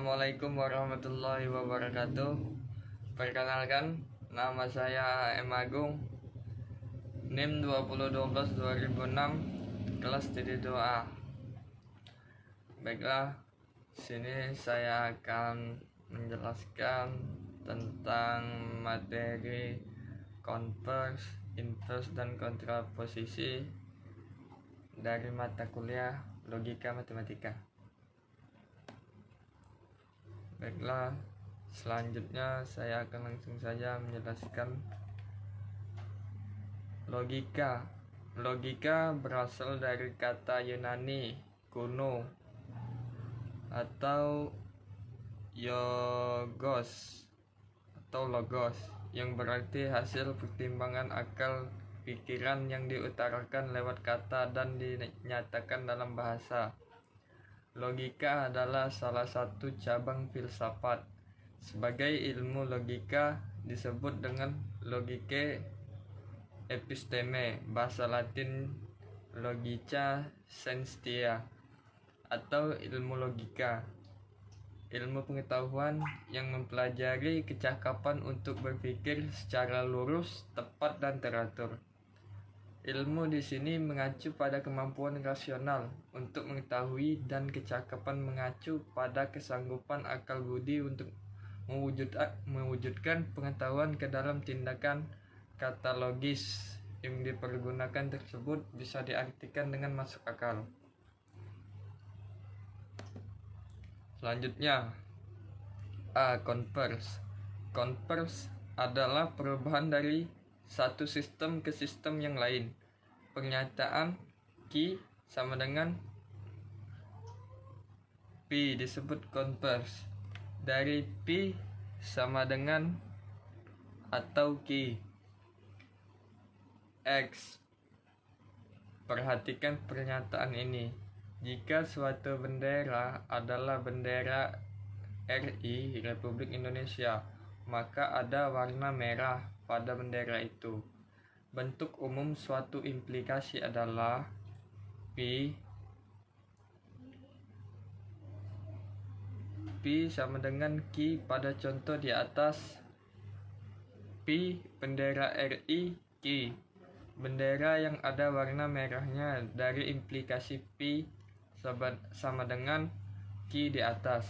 Assalamualaikum warahmatullahi wabarakatuh. Perkenalkan, nama saya M. Agung, NIM 2012-2006, kelas D2A. Baiklah, sini saya akan menjelaskan tentang materi konvers, invers, dan kontraposisi dari mata kuliah Logika Matematika. Baiklah, selanjutnya saya akan langsung saja menjelaskan logika. Logika berasal dari kata Yunani kuno atau logos yang berarti hasil pertimbangan akal pikiran yang diutarakan lewat kata dan dinyatakan dalam bahasa. Logika adalah salah satu cabang filsafat. Sebagai ilmu logika disebut dengan logike episteme, bahasa Latin logica scientia, atau ilmu logika, ilmu pengetahuan yang mempelajari kecakapan untuk berpikir secara lurus, tepat, dan teratur. Ilmu di sini mengacu pada kemampuan rasional untuk mengetahui dan kecakapan mengacu pada kesanggupan akal budi untuk mewujudkan pengetahuan ke dalam tindakan. Kata logis yang dipergunakan tersebut bisa diartikan dengan masuk akal. Selanjutnya, converse. Converse adalah perubahan dari satu sistem ke sistem yang lain. Pernyataan Q sama dengan P disebut converse. Dari P sama dengan atau Q X. Perhatikan pernyataan ini. Jika suatu bendera adalah bendera RI Republik Indonesia, maka ada warna merah pada bendera itu. Bentuk umum suatu implikasi adalah P sama dengan Q pada contoh di atas. P bendera RI Q bendera yang ada warna merahnya dari implikasi P sama dengan Q di atas.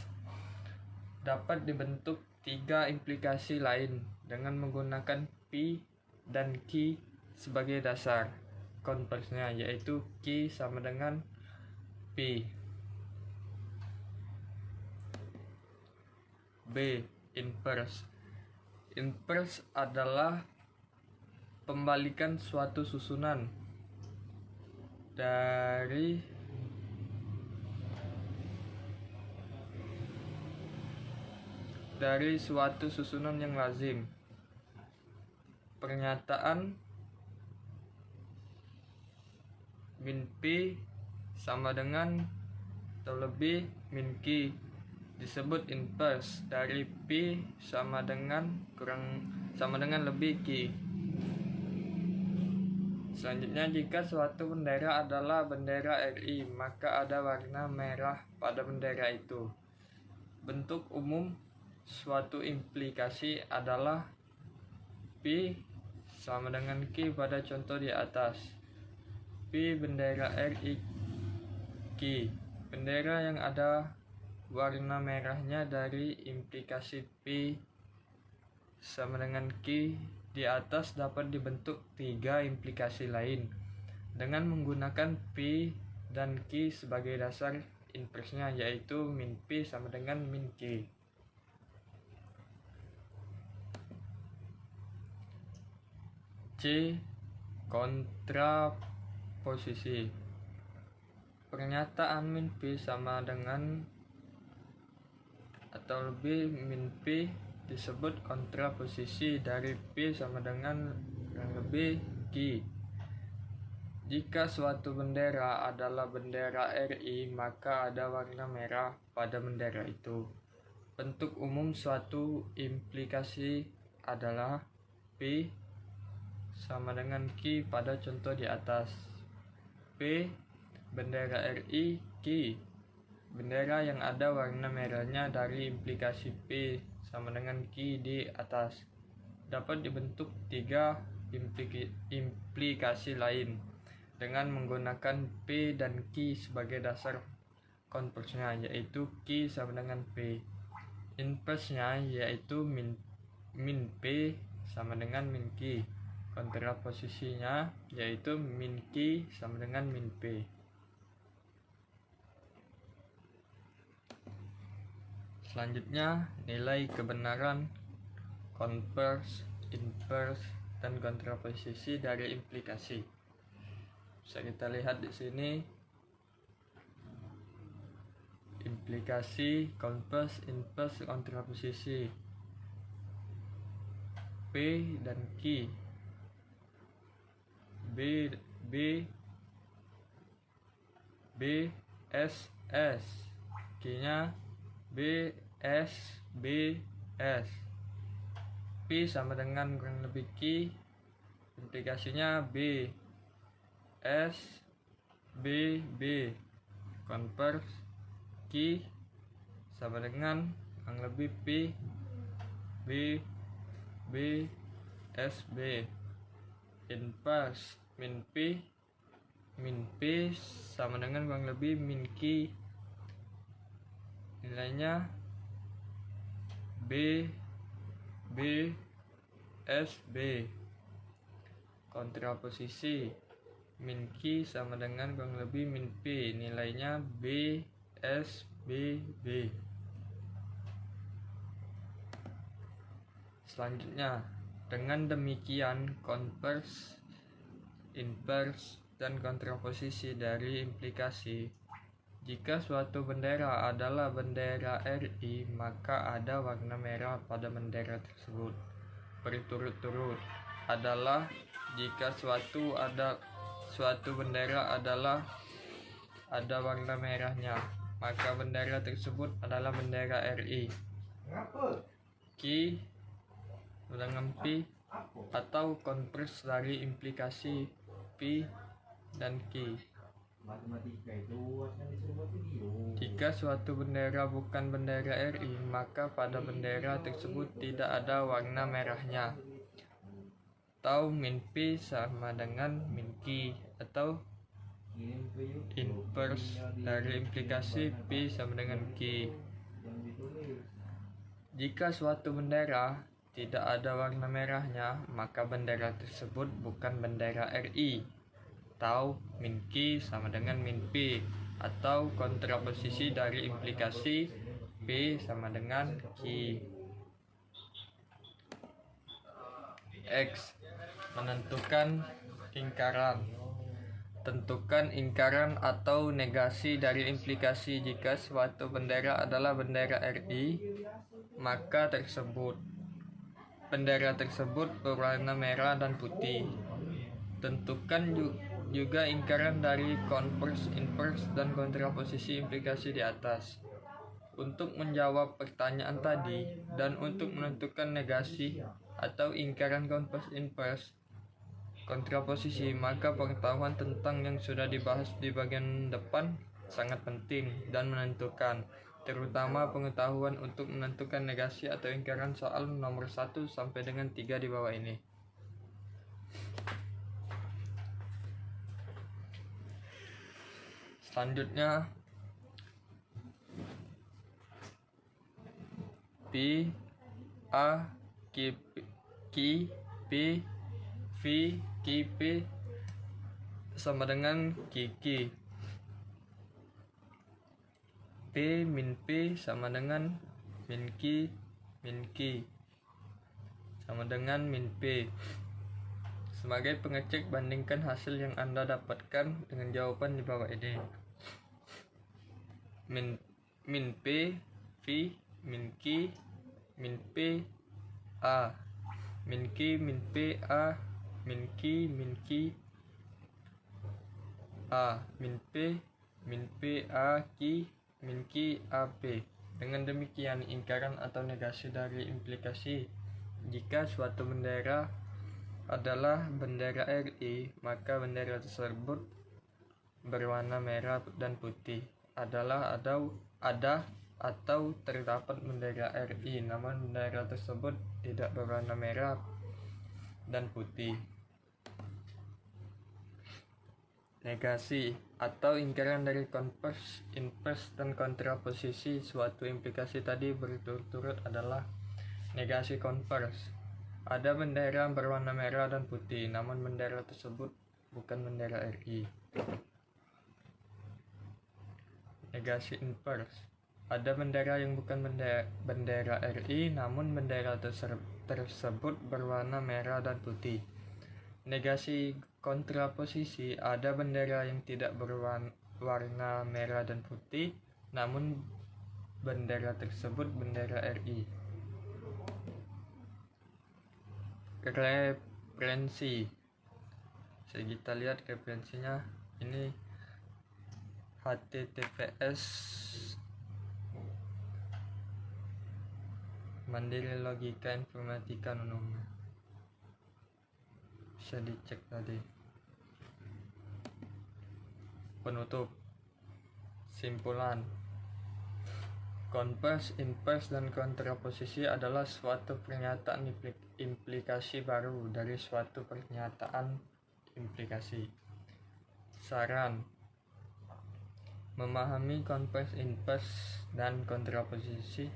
Dapat dibentuk tiga implikasi lain dengan menggunakan P dan Q sebagai dasar konversnya, yaitu Q sama dengan P. B. Inverse. Inverse adalah pembalikan suatu susunan dari suatu susunan yang lazim. Pernyataan min P sama dengan atau lebih min Q disebut inverse dari P sama dengan lebih Q. Selanjutnya, jika suatu bendera adalah bendera RI, maka ada warna merah pada bendera itu. Bentuk umum suatu implikasi adalah P sama dengan Q pada contoh di atas. P bendera RI Q bendera yang ada warna merahnya dari implikasi P sama dengan Q di atas dapat dibentuk tiga implikasi lain dengan menggunakan P dan Q sebagai dasar inversnya, yaitu min P sama dengan min Q. C. Kontraposisi. Pernyataan min P sama dengan atau lebih min P disebut kontraposisi dari P sama dengan lebih Q. Jika suatu bendera adalah bendera RI, maka ada warna merah pada bendera itu. Bentuk umum suatu implikasi adalah P sama dengan Q pada contoh di atas. P bendera RI Q Bendera yang ada warna merahnya dari implikasi P sama dengan Q di atas dapat dibentuk tiga implikasi lain dengan menggunakan P dan Q sebagai dasar konversnya, yaitu Q sama dengan P. Inversnya yaitu min P sama dengan min Q. Kontraposisinya yaitu min Q sama dengan min P. Selanjutnya, nilai kebenaran, konvers, invers, dan kontraposisi dari implikasi. Bisa kita lihat di sini implikasi, konvers, invers, kontraposisi P dan Q. B S S, Q-nya B S B S. P sama dengan kurang lebih Q, implikasinya B S B B. Konvers Q sama dengan kurang lebih P B B S B. Invers min P sama dengan kurang lebih min Q, nilainya B B S B. Kontraposisi min Q sama dengan kurang lebih min P, nilainya B S B B. Selanjutnya, dengan demikian konvers, invers, dan kontraposisi dari implikasi. Jika suatu bendera adalah bendera RI, maka ada warna merah pada bendera tersebut. Berturut-turut adalah jika suatu bendera adalah ada warna merahnya, maka bendera tersebut adalah bendera RI. Q dengan P atau konvers dari implikasi P dan Q. Jika suatu bendera bukan bendera RI, maka pada bendera tersebut tidak ada warna merahnya. Atau min P sama dengan min Q, atau invers dari implikasi P sama dengan Q. Jika suatu bendera tidak ada warna merahnya, maka bendera tersebut bukan bendera RI. Atau min Q sama dengan min P, atau kontraposisi dari implikasi P sama dengan Q. X. Menentukan ingkaran. Tentukan ingkaran atau negasi dari implikasi. Jika suatu bendera adalah bendera RI, maka bendera tersebut berwarna merah dan putih. Tentukan juga ingkaran dari konvers, invers, dan kontraposisi implikasi di atas. Untuk menjawab pertanyaan tadi dan untuk menentukan negasi atau ingkaran konvers, invers, kontraposisi, maka pengetahuan tentang yang sudah dibahas di bagian depan sangat penting dan menentukan, terutama pengetahuan untuk menentukan negasi atau ingkaran soal nomor 1 sampai dengan 3 di bawah ini. Selanjutnya, P A Q P V Q P sama dengan Q. P min P sama dengan min Q sama dengan min P. Sebagai pengecek, bandingkan hasil yang Anda dapatkan dengan jawaban di bawah ini. Min P V min Q min P A, min Q min P A, min Q A, min P A Q min Q A P. Dengan demikian, ingkaran atau negasi dari implikasi. Jika suatu bendera adalah bendera RI, maka bendera tersebut berwarna merah dan putih. adalah ada atau terdapat bendera RI, namun bendera tersebut tidak berwarna merah dan putih. Negasi atau ingkaran dari konvers, invers, dan kontraposisi suatu implikasi tadi berturut-turut adalah negasi konvers. Ada bendera berwarna merah dan putih, namun bendera tersebut bukan bendera RI. Negasi invers. Ada bendera yang bukan bendera RI, namun bendera tersebut berwarna merah dan putih. Negasi kontraposisi. Ada bendera yang tidak berwarna merah dan putih, namun bendera tersebut bendera RI. Referensi. Jadi kita lihat referensinya ini https Mandiri Logika Informatika Nunung. Bisa dicek tadi. Penutup. Simpulan. Konvers, invers, dan kontraposisi adalah suatu pernyataan implikasi baru dari suatu pernyataan implikasi. Saran. Memahami konvers, invers, dan kontraposisi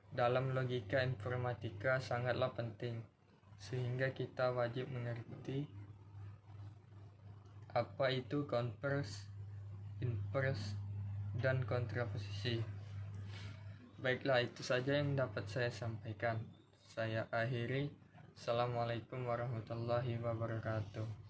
dalam logika informatika sangatlah penting, sehingga kita wajib mengerti apa itu konvers, invers, dan kontraposisi. Baiklah, itu saja yang dapat saya sampaikan. Saya akhiri. Assalamualaikum warahmatullahi wabarakatuh.